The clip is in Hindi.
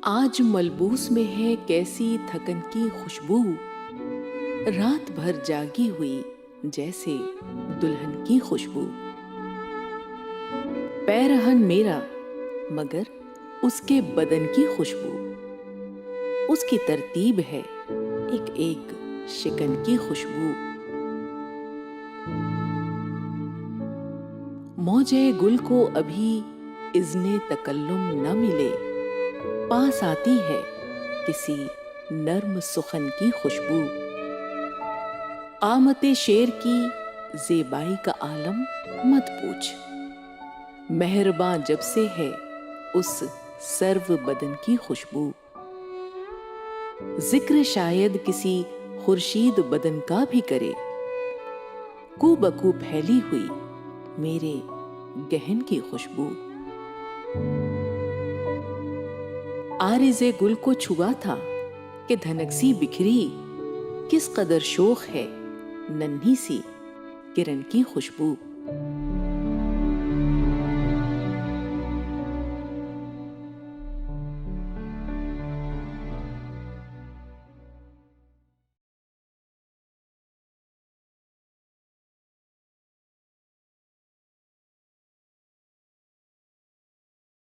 आज मलबूस में है कैसी थकन की खुशबू, रात भर जागी हुई जैसे दुल्हन की खुशबू। पैरहन मेरा मगर उसके बदन की खुशबू, उसकी तरतीब है एक एक शिकन की खुशबू। मौजे गुल को अभी इज़्ने तकल्लुम न मिले, पास आती है किसी नर्म सुखन की खुशबू। आमते शेर की ज़ेबाई का आलम मत पूछ, मेहरबान जब से है उस सर्व बदन की खुशबू। जिक्र शायद किसी खुर्शीद बदन का भी करे, कूबकू फैली हुई मेरे गहन की खुशबू। आरिज़े गुल को छुआ था कि धनक सी बिखरी, किस कदर शोख है नन्ही सी किरण की खुशबू।